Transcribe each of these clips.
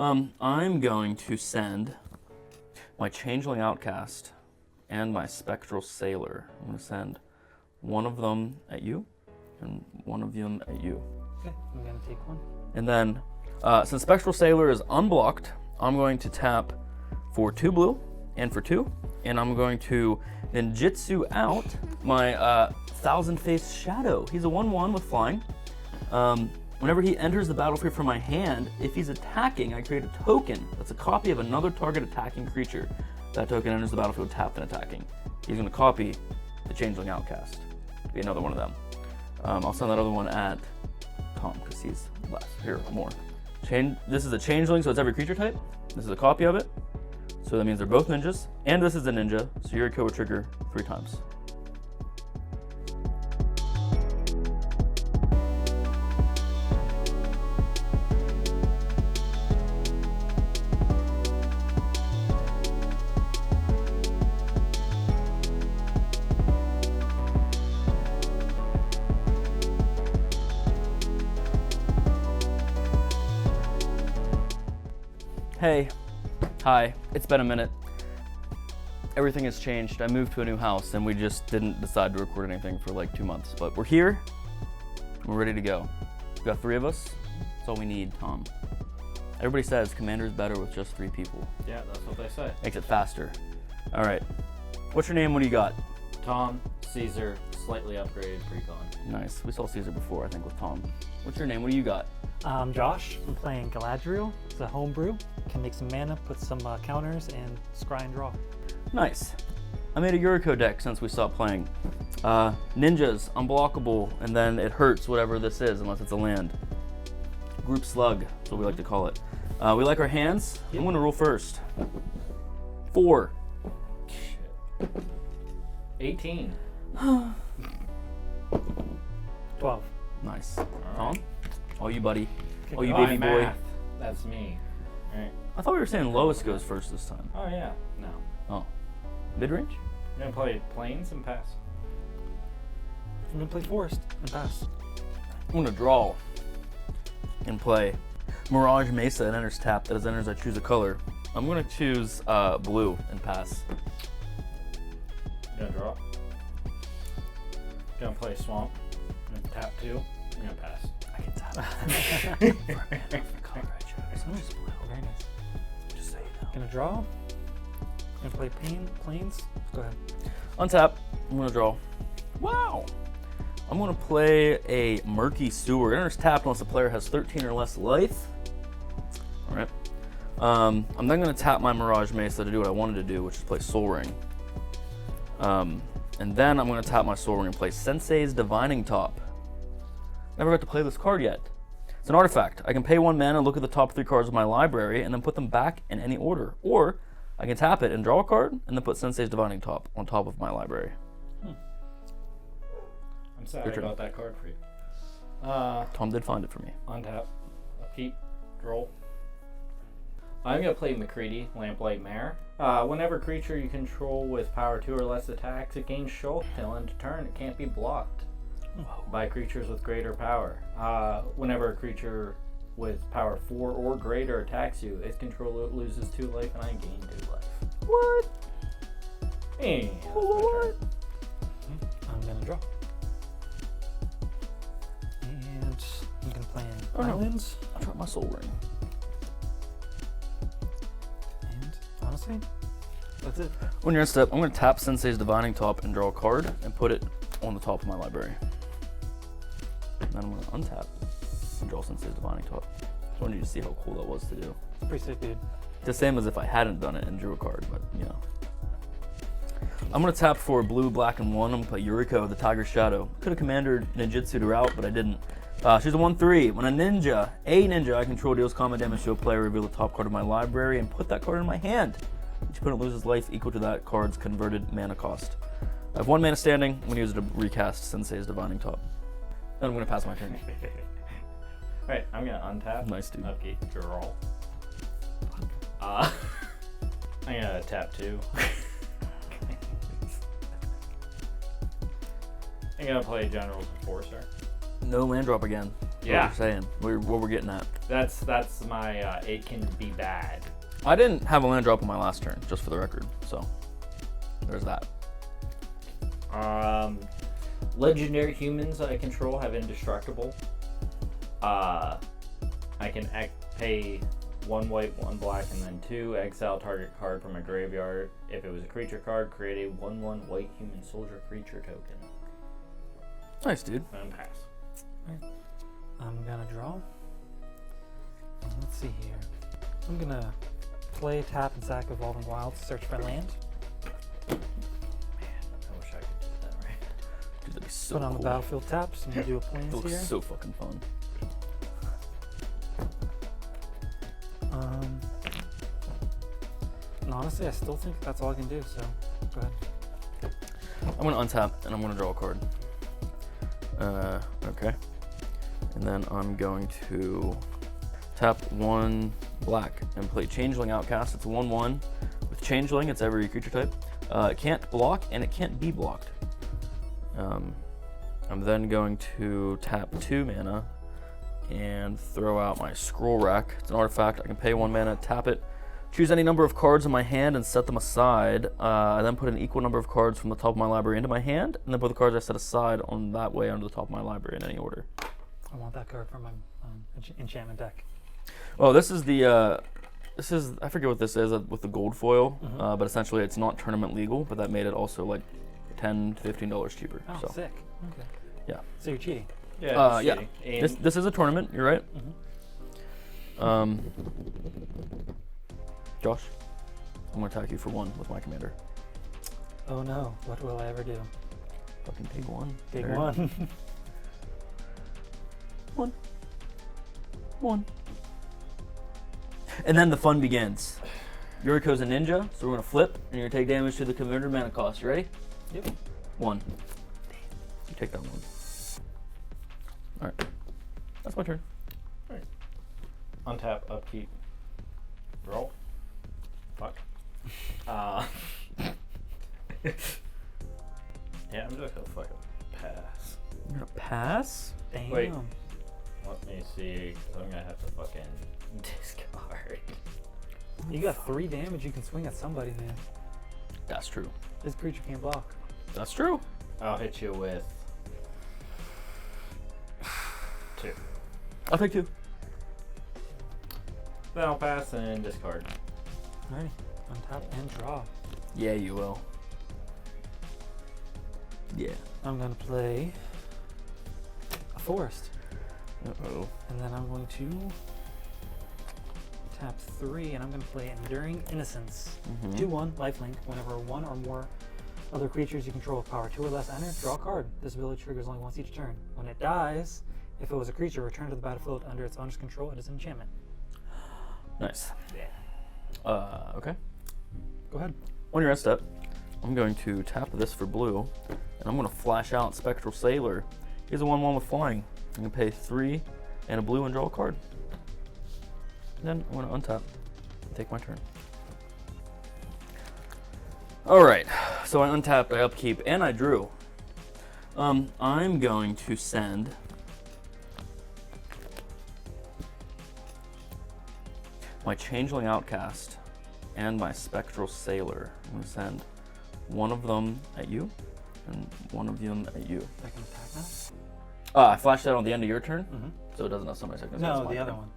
I'm going to send my Changeling Outcast and my Spectral Sailor. I'm going to send one of them at you and one of them at you. Okay, I'm gonna take one. And then, since Spectral Sailor is unblocked, I'm going to tap for 2 blue and for 2, and I'm going to ninjutsu out my Thousand-Faced Shadow. He's a 1/1 with flying. Whenever he enters the battlefield from my hand, if he's attacking, I create a token that's a copy of another target attacking creature. That token enters the battlefield tapped and attacking. He's going to copy the Changeling Outcast. Be another one of them. I'll send that other one at Tom because he's less. Here, more. This is a Changeling, so it's every creature type. This is a copy of it. So that means they're both ninjas. And this is a ninja, so Yuriko will trigger 3 times. Hey, hi, it's been a minute. Everything has changed. I moved to a new house and we just didn't decide to record anything for like 2 months, but we're here, we're ready to go. We've got 3 of us, that's all we need, Tom. Everybody says Commander's better with just 3 people. Yeah, that's what they say. Makes it faster. All right, what's your name, what do you got? Tom, Caesar, slightly upgraded precon. Nice, we saw Caesar before, I think, with Tom. What's your name, what do you got? Josh, I'm playing Galadriel. It's a homebrew. Can make some mana, put some counters, and scry and draw. Nice. I made a Yuriko deck since we stopped playing. Ninjas, unblockable, and then it hurts whatever this is unless it's a land. Group slug, that's what we like to call it. We like our hands. I'm gonna roll first. 4. Shit. 18. 12. Nice. All Tom? right. Oh, you buddy. Oh, you Oh, baby boy. math. That's me. All right. I thought we were saying lowest goes first this time. Oh yeah. No. Oh. Mid-range? I'm gonna play planes and pass. I'm gonna play Forest and pass. I'm gonna draw and play Mirage Mesa and enters tap. As enters, I choose a color. I'm gonna choose blue and pass. Gonna draw. Gonna play swamp. Gonna tap 2. I'm gonna pass. I can tap. For a man of the color I chose. I'm just blue. Very nice. Just so you know. Gonna draw. Gonna play planes. Go ahead. Untap. I'm gonna draw. Wow. I'm gonna play a Murky Sewer. It enters tapped unless the player has 13 or less life. All right. I'm then gonna tap my Mirage Mesa to do what I wanted to do, which is play Soul Ring. And then I'm gonna tap my Soul Ring and play Sensei's Divining Top. Never got to play this card yet. It's an artifact. I can pay 1 mana, look at the top 3 cards of my library, and then put them back in any order. Or I can tap it and draw a card, and then put Sensei's Divining Top on top of my library. I'm sorry Your turn. about that card for you. Tom did find it for me. Untap. Upkeep. Roll. I'm gonna play McCready, Lamplight Mare. Whenever creature you control with power 2 or less attacks, it gains Shoal till end of turn. It can't be blocked by creatures with greater power. Whenever a creature with power 4 or greater attacks you, its controller loses 2 life and I gain 2 life. What? Hey, What? I'm gonna draw. And I'm gonna play in Oh, no. Islands. I'll try my Soul Ring. And honestly, that's it. When you're in step, I'm going to tap Sensei's Divining Top and draw a card and put it on the top of my library. And then I'm going to untap and draw Sensei's Divining Top. I wanted you to see how cool that was to do. Pretty sick, dude. The same as if I hadn't done it and drew a card, but you know. I'm going to tap for blue, black, and 1. I'm going to play Yuriko, the Tiger Shadow. Could have commanded ninjutsu her out, but I didn't. She's a 1/3. When a ninja I control deals combat damage to a player, reveal the top card of my library and put that card in my hand. Each opponent loses life equal to that card's converted mana cost. I have 1 mana standing. I'm going to use it to recast Sensei's Divining Top. Then I'm going to pass my turn. Alright, I'm gonna untap. Nice, dude. Upkeep. Draw. I'm gonna tap 2. I'm gonna play General's Enforcer. No land drop again. Yeah. What we're saying. What we're getting at. That's my it can be bad. I didn't have a land drop on my last turn, just for the record. So there's that. Legendary humans I control have indestructible. I can pay 1 white, 1 black, and then 2. Exile target card from a graveyard. If it was a creature card, create a 1/1 white human soldier creature token. Nice, dude. And pass. I'm gonna draw. And let's see here. I'm gonna play, tap, and sack Evolving Wilds, search for land. Man, I wish I could do that right. Dude, that'd be so Put on cool. the battlefield taps, and do a plains It looks here. so fucking fun. And honestly, I still think that's all I can do, so go ahead. I'm gonna untap and I'm gonna draw a card. Okay. And then I'm going to tap 1 black and play Changeling Outcast. It's a 1/1 with Changeling. It's every creature type. It can't block and it can't be blocked. I'm then going to tap 2 mana and throw out my Scroll Rack. It's an artifact. I can pay 1 mana, tap it, choose any number of cards in my hand and set them aside. I then put an equal number of cards from the top of my library into my hand, and then put the cards I set aside on that way under the top of my library in any order. I want that card for my enchantment deck. Oh, this is the I forget what this is with the gold foil, but essentially it's not tournament legal, but that made it also like $10 to $15 cheaper. Oh, So sick. Okay. yeah. So you're cheating. Yeah. Yeah. This is a tournament. You're right. Josh, I'm gonna attack you for 1 with my commander. Oh no, what will I ever do? Fucking take 1. Big There. one. 1. And then the fun begins. Yuriko's a ninja, so we're gonna flip, and you're gonna take damage to the converted mana cost. You ready? Yep. 1. You take that 1. Alright. That's my turn. Untap, upkeep, roll. Fuck. Yeah, I'm just gonna fucking pass. You're gonna pass? Damn. Wait. Let me see, 'cause I'm gonna have to fucking discard. You got 3 damage you can swing at somebody, man. That's true. This creature can't block. That's true. I'll hit you with 2. I'll take 2. Then I'll pass and discard. Alrighty. Untap and draw. Yeah, you will. Yeah. I'm gonna play a forest. Uh-oh. And then I'm going to tap 3, and I'm going to play Enduring Innocence. 2/1, lifelink. Whenever 1 or more other creatures you control with power 2 or less enter, draw a card. This ability triggers only once each turn. When it dies, if it was a creature, return to the battlefield under its owner's control. It is an enchantment. Nice. Yeah. Okay. Go ahead. On your end step, I'm going to tap this for blue, and I'm going to flash out Spectral Sailor. He's a 1/1 with flying. I'm going to pay 3 and a blue and draw a card. Then I'm going to untap and take my turn. Alright, so I untapped, I upkeep, and I drew. I'm going to send my Changeling Outcast and my Spectral Sailor. I'm going to send one of them at you and one of them at you. I can attack now? I flashed that on the end of your turn, so it doesn't have somebody second. No, the other one.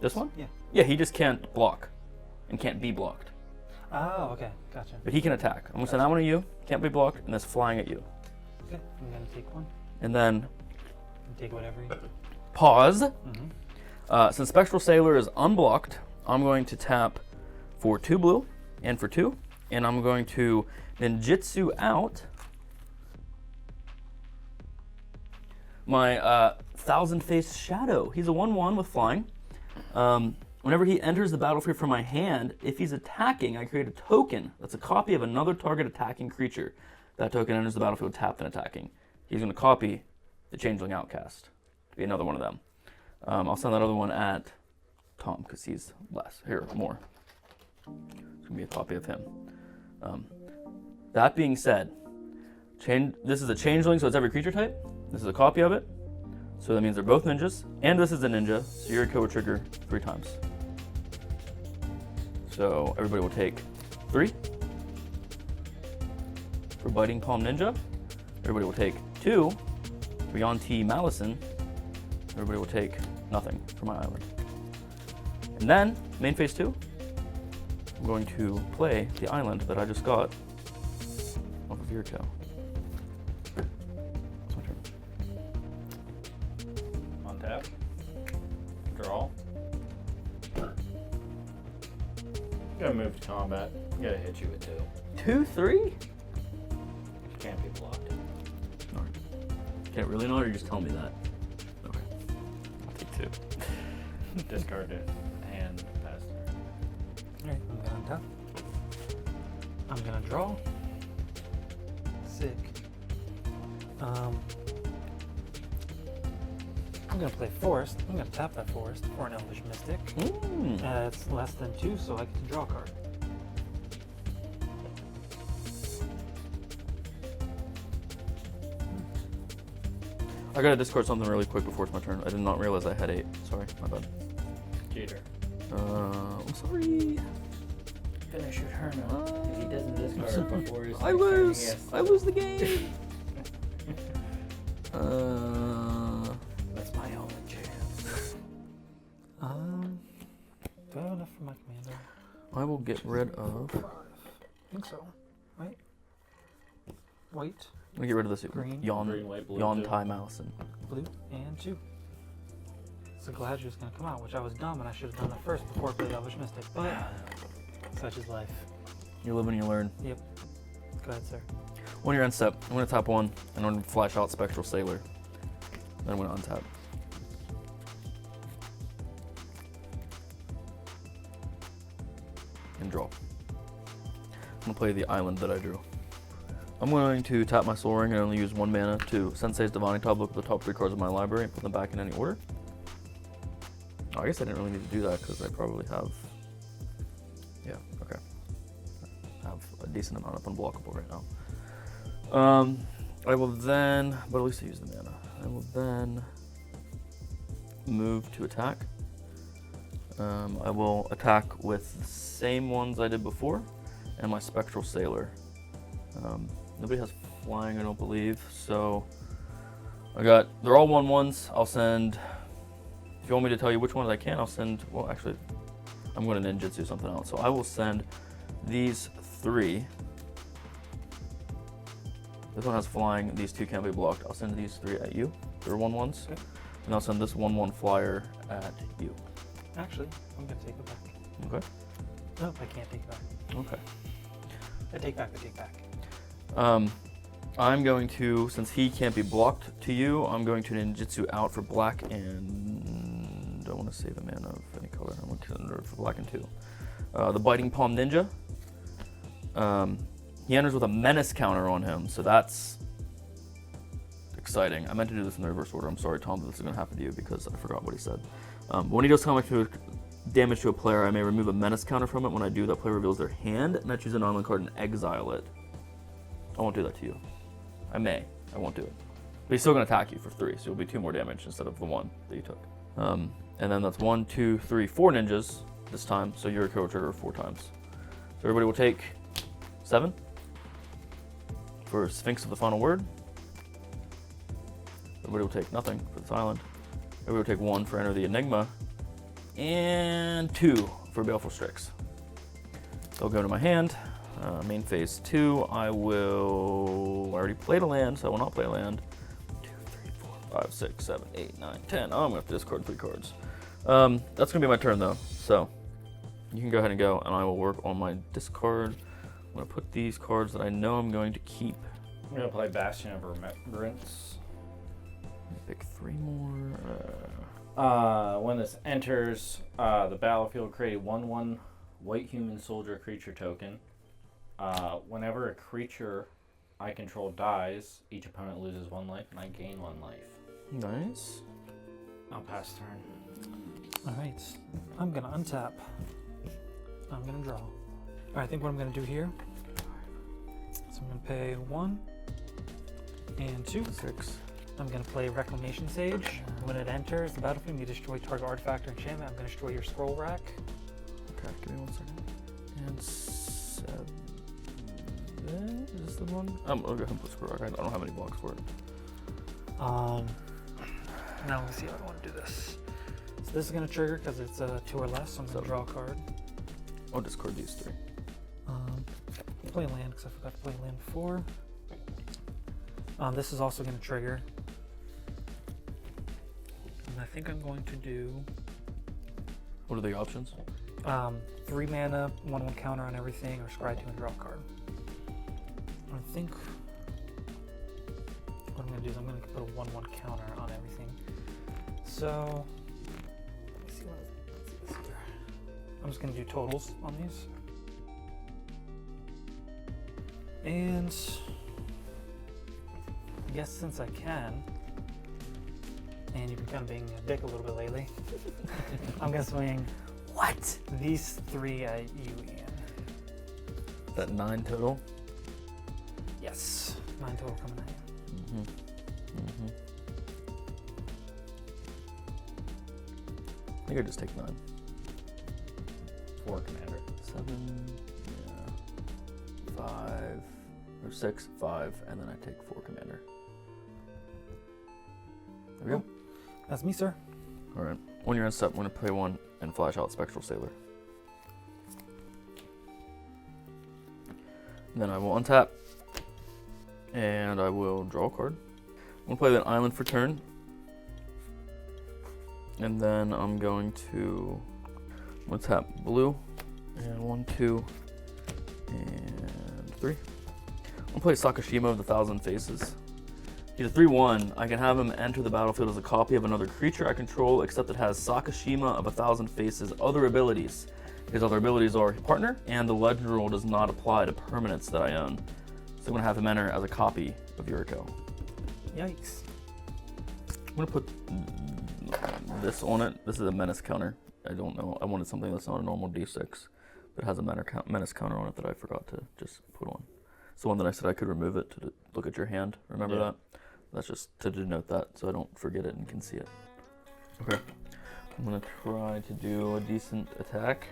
This one? Yeah. Yeah, he just can't block and can't be blocked. Oh, okay. Gotcha. But he can attack. I'm going to send that one at you, can't be blocked, and that's flying at you. Okay. I'm going to take one. And then You can take whatever you... pause. Since Spectral Sailor is unblocked, I'm going to tap for 2 blue and for 2, and I'm going to ninjutsu out my Thousand-Faced Shadow. He's a 1/1 with flying. Whenever he enters the battlefield from my hand, if he's attacking, I create a token that's a copy of another target attacking creature. That token enters the battlefield tapped and attacking. He's going to copy the Changeling Outcast to be another one of them. I'll send that other one at Tom because he's less. Here, more. It's going to be a copy of him. That being said, this is a Changeling, so it's every creature type. This is a copy of it. So that means they're both ninjas, and this is a ninja, so Yuriko will trigger 3 times. So everybody will take 3 for Biting Palm Ninja. Everybody will take 2 for Yanti Malison. Everybody will take nothing for my island. And then, main phase 2, I'm going to play the island that I just got off of Yuriko. It's my turn. On tap. Draw. Gotta move to combat. Gotta hit you with 2. 2-3? Can't be blocked. Alright. Can't really not, or you just tell me that? Okay. I'll take 2. Discard it and pass turn. Alright, I'm gonna untap. I'm gonna draw. Sick. I'm gonna play Forest. I'm gonna tap that Forest for an Elvish Mystic. It's less than 2, so I get to draw a card. I gotta discard something really quick before it's my turn. I did not realize I had 8. Sorry, my bad. Cheater. I'm sorry. Finish your turn if he doesn't discard before his I lose. I lose the game. That's my only chance. Do I have enough for my commander? I will get rid of. 5. I think so. Right? White, Let me get rid of this. Green. Green, white, blue, Yanti Malison. blue, and 2. So Galadriel's gonna come out, which I was dumb and I should have done that first before I played Elvish Mystic, but such is life. You live and you learn. Yep. Go ahead, sir. When you're on step, I'm gonna tap 1 and I'm gonna flash out Spectral Sailor. Then I'm gonna untap. And draw. I'm gonna play the island that I drew. I'm going to tap my Soul Ring and only use 1 mana to Sensei's Divining Top, look at the top 3 cards of my library and put them back in any order. Oh, I guess I didn't really need to do that because I probably have. Yeah, okay. I have a decent amount of unblockable right now. I will then, but at least I use the mana. I will then move to attack. I will attack with the same ones I did before and my Spectral Sailor. Nobody has flying, I don't believe, so they're all 1/1s. I'll send, if you want me to tell you which ones I can, I'll send, well actually, I'm going to ninjutsu something else. So I will send these 3. This one has flying, these 2 can't be blocked. I'll send these 3 at you. They're 1/1s. Okay. And I'll send this 1/1 flyer at you. Actually, I'm gonna take it back. Okay. Nope, I can't take it back. Okay. I take back. I'm going to, since he can't be blocked to you, I'm going to ninjutsu out for black and I want to save a mana of any color. I'm going to convert for black and 2. The Biting Palm Ninja. He enters with a menace counter on him, so that's exciting. I meant to do this in the reverse order. I'm sorry, Tom, that this is going to happen to you because I forgot what he said. When he does damage to a player, I may remove a menace counter from it. When I do, that player reveals their hand, and I choose an island card and exile it. I won't do that to you. I may. I won't do it. But he's still going to attack you for 3, so it'll be 2 more damage instead of the 1 that you took. And then that's 1, 2, 3, 4 ninjas this time, so Yuriko will trigger 4 times. So everybody will take 7 for Sphinx of the Final Word. Everybody will take nothing for this island. Everybody will take 1 for Enter the Enigma. And 2 for Baleful Strix. They'll go to my hand. Main phase 2, I already played a land, so I will not play a land. 2, 3, 4, 5, 6, 7, 8, 9, 10. Oh, I'm going to have to discard 3 cards. That's going to be my turn, though. So you can go ahead and go, and I will work on my discard. I'm going to put these cards that I know I'm going to keep. I'm going to play Bastion of Remembrance. Pick 3 more. When this enters the battlefield, create a 1/1 white human soldier creature token. Whenever a creature I control dies, each opponent loses 1 life, and I gain 1 life. Nice. I'll pass turn. Alright, I'm gonna untap. I'm gonna draw. I think what I'm gonna do here, so I'm gonna pay 1 and 2. 6. I'm going to play Reclamation Sage. When it enters the battlefield, you destroy target artifact or enchantment. I'm going to destroy your scroll rack. Okay, give me 1 second. And 7. Is this the one? I'm gonna go ahead and put scroll rack. I don't have any blocks for it. Now let's see how I want to do this. So this is going to trigger because it's 2 or less. So I'm going to draw a card. I'll discard these 3. Play land because I forgot to play land before. This is also going to trigger. And I think I'm going to do What are the options? 3 mana, 1/1 counter on everything, or scry 2 and draw a card. I think what I'm going to do is I'm going to put a 1/1 counter on everything. So let's see this here. I'm just going to do totals on these. And I guess since I can, and you've been kind of being a dick a little bit lately, I'm going to swing these 3 at you, Ian. Is that 9 total? Yes, 9 total coming at you. I think I just take 9. 4 commander. 7, yeah. 5, or 6, 5, and then I take 4 commander. There we go. That's me, sir. Alright. When you're in step, I'm going to play 1 and flash out Spectral Sailor. And then I will untap. And I will draw a card. I'm going to play that island for turn. And then I'm going to tap blue. And 1, 2, and 3. I'm going to play Sakashima of the Thousand Faces. He's a 3/1. I can have him enter the battlefield as a copy of another creature I control, except it has Sakashima of a Thousand Faces other abilities. His other abilities are Partner, and the legend rule does not apply to permanents that I own. So I'm going to have him enter as a copy of Yuriko. Yikes. I'm going to put this on it. This is a menace counter. I don't know. I wanted something that's not a normal D6, but has a menace counter on it that I forgot to just put on. It's the one that I said I could remove it to look at your hand. Remember that? That's just to denote that so I don't forget it and can see it. Okay. I'm going to try to do a decent attack.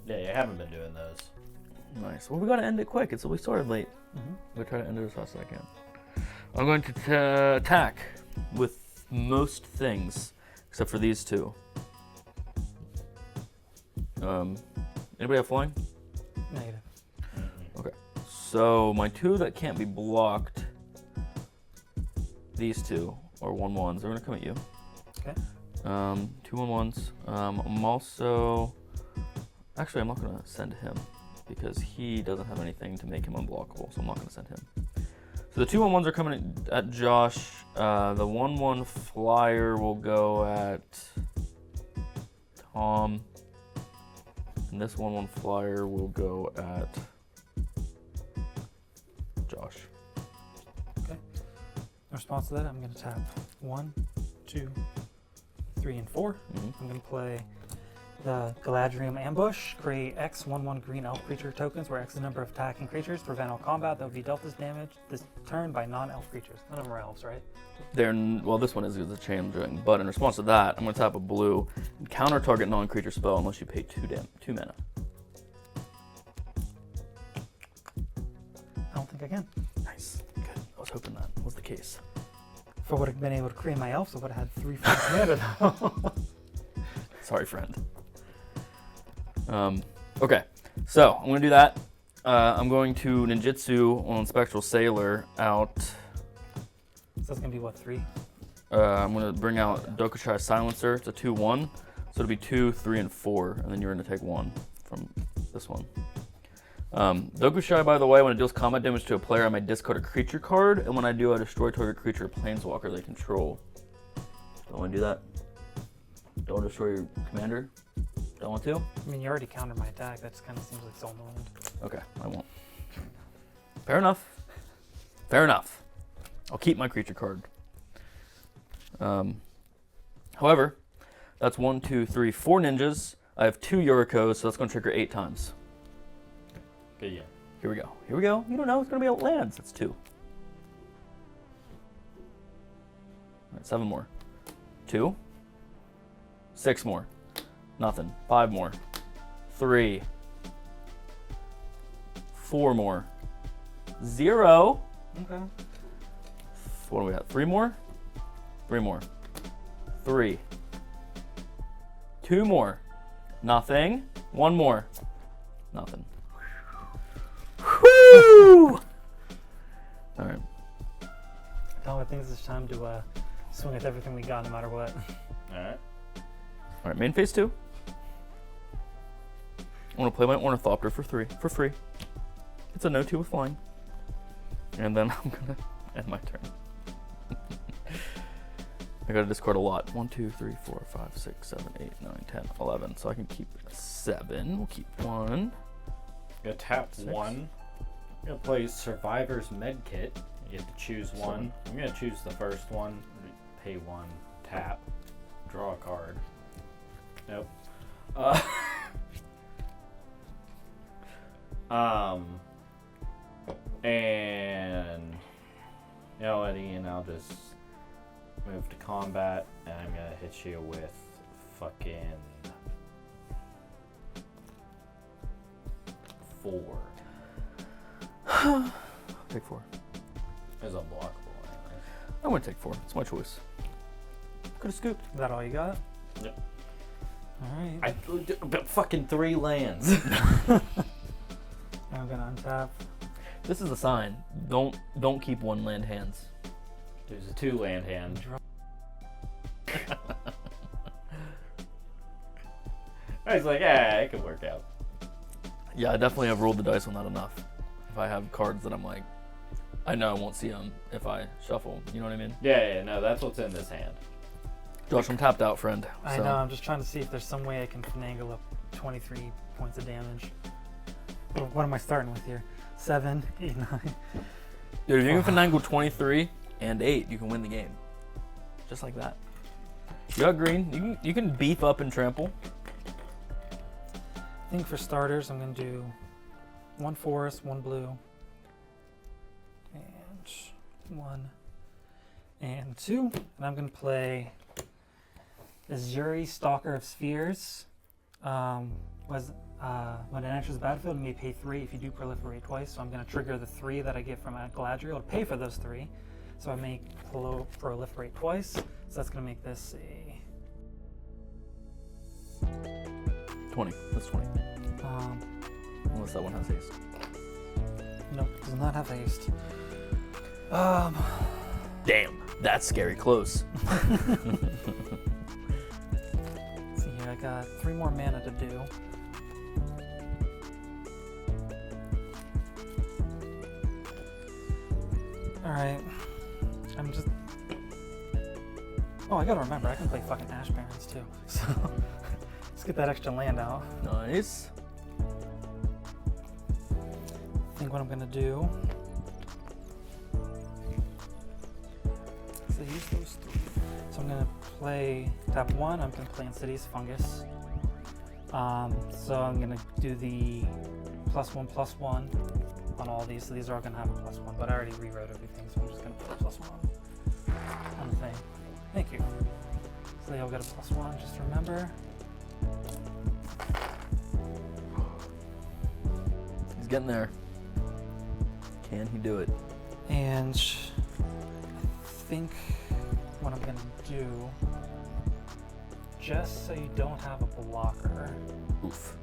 Yeah, you haven't been doing those. Nice. Well, we got to end it quick. We started late. I'm going to try to end it as fast as I can. I'm going to attack with most things except for these 2. Anybody have flying? Negative. Okay. So my 2 that can't be blocked, these 2 are 1/1s. They're going to come at you. Okay. 2 1/1s. I'm also... Actually, I'm not going to send him because he doesn't have anything to make him unblockable, so I'm not going to send him. So the 2 1/1s are coming at Josh. The 1/1 flyer will go at Tom. And this 1/1 flyer will go at Josh. Okay. In response to that, I'm going to tap 1, 2, 3, and 4. I'm going to play the Galadriel Ambush. Create X 1/1 green elf creature tokens, where X is the number of attacking creatures. Prevent all combat that would be dealt this damage this turn by non-elf creatures. None of them are elves, right? Well, this one is a changing, but in response to that, I'm going to tap a blue and counter target non-creature spell unless you pay 2 mana. I don't think I can. Nice. Good. I was hoping that was the case. If I would have been able to create my elves, I would have had 3 mana though. Sorry, friend. Okay, so I'm going to do that. I'm going to ninjutsu on Spectral Sailor out. So that's going to be what, 3? I'm going to bring out Dokushai Silencer. It's a 2/1. So it'll be 2, 3, and 4. And then you're going to take 1 from this one. Dokushai, by the way, when it deals combat damage to a player, I may discard a creature card. And when I do, I destroy target creature or planeswalker they control. Don't want to do that. Don't destroy your commander. Don't want to? I mean, you already countered my attack. That just kind of seems like so annoying. Okay, I won't. Fair enough. Fair enough. I'll keep my creature card. However, that's 1, 2, 3, 4 ninjas. I have 2 Yurikos, so that's going to trigger 8 times. Good, yeah. Here we go. Here we go. You don't know. It's going to be lands. That's 2. right, 7 more. 2. 6 more. Nothing. 5 more. 3. 4 more. 0. Okay. What do we have? 3 more? 3 more. 3. 2 more. Nothing. 1 more. Nothing. Woo! All right. I think it's time to swing at everything we got, no matter what. All right. All right, main phase 2. I want to play my Ornithopter for free. It's a no-2 with flying. And then I'm going to end my turn. I got to discard a lot. 1, 2, 3, 4, 5, 6, 7, 8, 9, 10, 11. So I can keep 7. We'll keep 1. I'm gonna tap 6. 1. I'm gonna play Survivor's Medkit. You get to choose one. I'm gonna choose the first one. Pay 1. Tap. Draw a card. Nope. And you know what, Ian? I'll just move to combat, and I'm gonna hit you with fucking 4. Take 4. It's unblockable anyway. I'm going to take 4. It's my choice. Could have scooped. Is that all you got? Yep. Alright. But fucking 3 lands. I'm gonna untap. This is a sign. Don't keep 1 land hands. There's a 2 land hand. I was like, it could work out. Yeah, I definitely have rolled the dice on that enough. If I have cards that I'm like, I know I won't see them if I shuffle. You know what I mean? Yeah, no, that's what's in this hand. Josh, I'm tapped out, friend. I so. know, I'm just trying to see if there's some way I can finagle up 23 points of damage. What am I starting with here? 7, 8, 9. Dude, if you can finagle 23 and 8, you can win the game. Just like that. You got green. You can beef up and trample. I think for starters, I'm going to do 1 forest, 1 blue, and 1 and 2. And I'm going to play Azuri, Stalker of Spheres. When it enters the battlefield, you may pay 3 if you do proliferate twice. So I'm going to trigger the 3 that I get from Galadriel to pay for those 3. So I may proliferate twice. So that's going to make this a 20. That's 20. Unless that one has haste. Nope, does not have haste. Damn, that's scary close. Let's see here, I got 3 more mana to do. Alright. I'm just... Oh, I gotta remember, I can play fucking Ash Barrens too. So, let's get that extra land out. Nice. I think what I'm gonna do... So use those 3. So I'm gonna play... Tap 1, I'm gonna play Insidious Fungus. So I'm gonna do the +1/+1 on all these. So these are all gonna have a +1, but I already rewrote everything, so I'm just gonna put a +1 on the thing. Thank you. So they all got a +1, just remember. He's getting there. Can he do it? And I think what I'm gonna do, just so you don't have a blocker, Oof.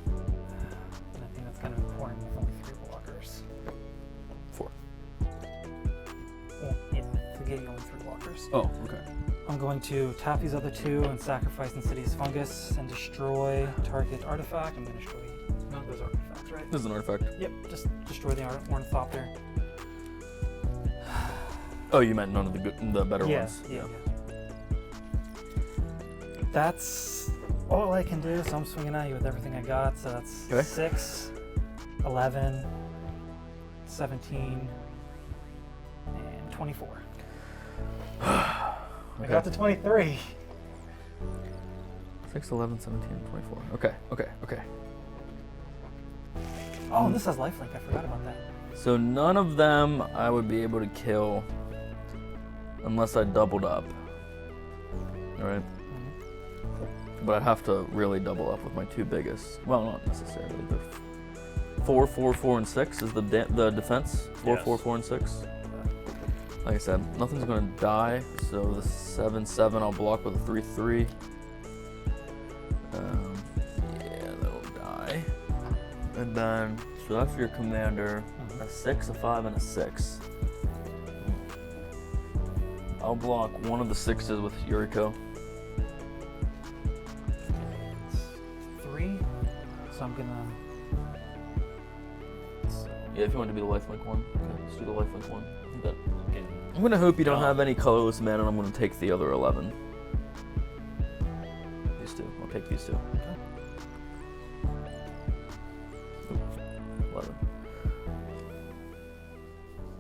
and I think that's kind of important with only 3 blockers. 4. Well, yeah, forget you only 3 blockers. Oh, okay. I'm going to tap these other 2 and sacrifice Insidious Fungus and destroy target artifact. I'm going to destroy none of those artifacts, right? This is an artifact. Yep, just destroy the Ornithopter. Oh, you meant none of the better ones. Yeah. That's all I can do, so I'm swinging at you with everything I got. So that's Okay. 6, 11, 17, and 24. I got to 23. 6, 11, 17, 24. Okay. Oh, and this has lifelink. I forgot about that. So none of them I would be able to kill unless I doubled up. All right. But I'd have to really double up with my two biggest. Well, not necessarily. The 4, 4, 4, and 6 is the defense. 4, Yes. 4, 4, and 6. Like I said, nothing's gonna die. So the 7, 7, I'll block with a 3, 3. Yeah, that'll die. And then, so that's your commander. A 6, a 5, and a 6. I'll block one of the 6s with Yuriko. 3. So I'm gonna. Yeah, if you want to be the lifelink one, okay, let's do the lifelink one. But I'm gonna hope you don't have any colorless mana, and I'm gonna take the other 11. These two. I'll take these two. Okay. 11.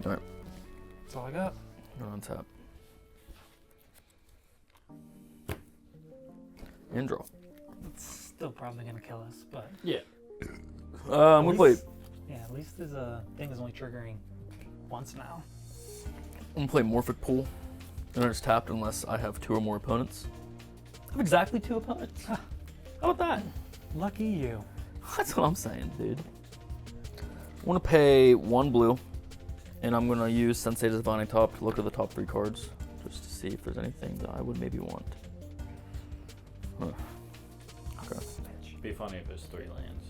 All right. That's all I got. Go on top. And draw. It's still probably gonna kill us, but Yeah. I'm gonna play. yeah, at least this thing is only triggering once now. I'm gonna play Morphic Pool, and it's tapped unless I have 2 or more opponents. I have exactly 2 opponents. How about that? Lucky you. That's what I'm saying, dude. I want to pay 1 blue, and I'm gonna use Sensei's Divining Top to look at the top 3 cards, just to see if there's anything that I would maybe want. Huh. Okay. It'd be funny if it's 3 lands.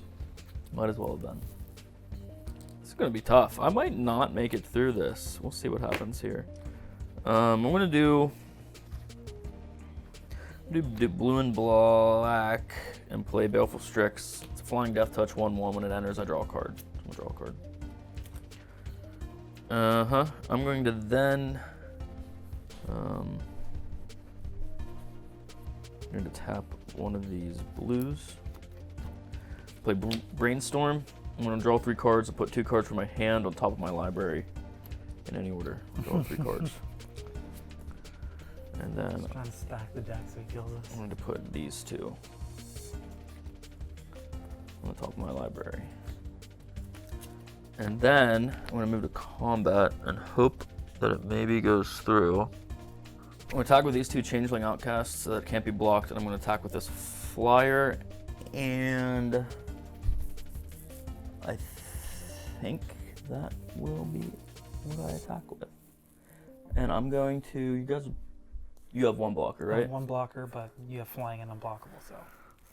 Might as well have been. This is gonna be tough. I might not make it through this. We'll see what happens here. I'm gonna do blue and black and play Baleful Strix. It's a flying death touch 1/1. When it enters, I draw a card. I'll draw a card. I'm going to then I'm going to tap one of these blues. Play Brainstorm. I'm going to draw 3 cards and put 2 cards from my hand on top of my library in any order. Draw 3 cards. And then Just trying to stack the deck so he kills us. I'm going to put these 2 on the top of my library. And then I'm going to move to combat and hope that it maybe goes through. I'm going to attack with these 2 Changeling Outcasts that can't be blocked, and I'm going to attack with this Flyer, and I think that will be what I attack with. And I'm going to, you have 1 blocker, I have right? 1 blocker, but you have flying and unblockable, so.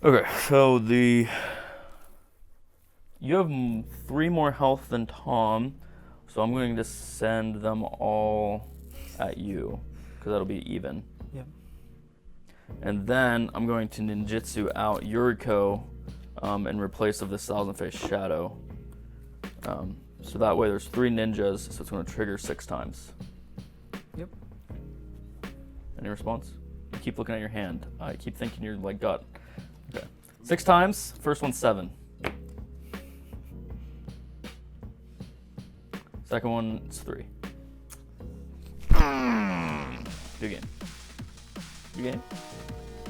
Okay, so you have 3 more health than Tom, so I'm going to send them all at you, because that'll be even. Yep. And then I'm going to ninjutsu out Yuriko in replace of this Thousand Face Shadow. So that way there's 3 ninjas, so it's going to trigger 6 times. Yep. Any response? You keep looking at your hand. I keep thinking you're like gut. Okay. 6 times. First one's 7. Second one's 3. Good game. Good game.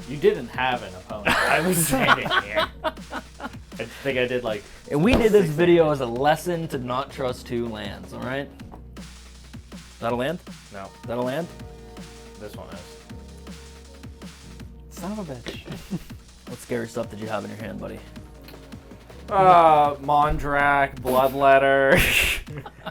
You didn't have an opponent. I was standing here. I think I did like. And we did this video as a lesson to not trust 2 lands, alright? Is that a land? No, Is that a land? this one is. Son of a bitch. What scary stuff did you have in your hand, buddy? Mondrak, Bloodletter.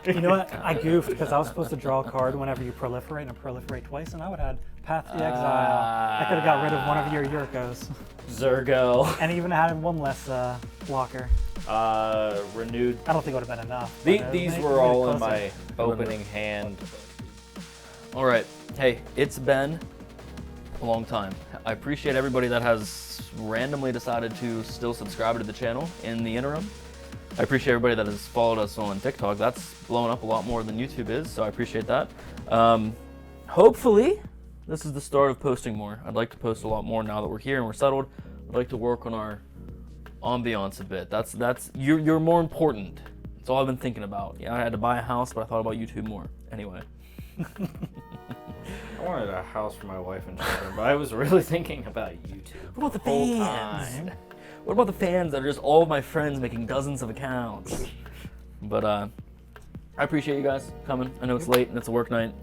You know what? I goofed because I was supposed to draw a card whenever you proliferate and proliferate twice, and I would have had Path to the Exile. I could have got rid of one of your Yurikos. Zergo. And even had 1 less blocker. Renewed. I don't think it would have been enough. but, These made- were made it all in closer. my opening hand. Alright, hey, it's been a long time. I appreciate everybody that has randomly decided to still subscribe to the channel in the interim. I appreciate everybody that has followed us on TikTok. That's blowing up a lot more than YouTube is, so I appreciate that. Hopefully, this is the start of posting more. I'd like to post a lot more now that we're here and we're settled. I'd like to work on our ambiance a bit. You're more important. That's all I've been thinking about. Yeah, I had to buy a house, but I thought about YouTube more. Anyway. I wanted a house for my wife and children, but I was really thinking about YouTube. What about the whole fans? time. What about the fans that are just all of my friends making dozens of accounts? But I appreciate you guys coming. I know it's late and it's a work night.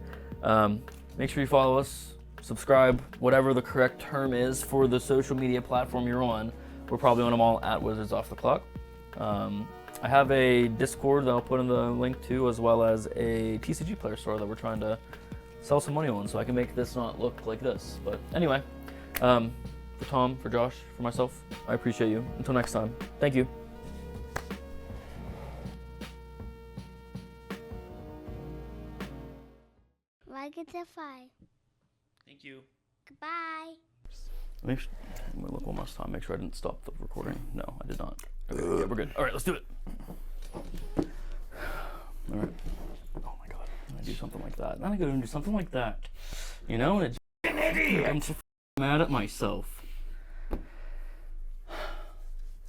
Make sure you follow us, subscribe, whatever the correct term is for the social media platform you're on. We're probably on them all at Wizards Off the Clock. I have a Discord that I'll put in the link to, as well as a TCG player store that we're trying to sell some money on, so I can make this not look like this. But anyway, for Tom, for Josh, for myself, I appreciate you. Until next time, thank you. Like it to 5. Thank you. Goodbye. I'm gonna look one last time, make sure I didn't stop the recording. No, I did not. Okay, yeah, we're good. All right, let's do it. All right. Oh my God, I do something like that. Then I go and do something like that. You know, and I'm so mad at myself.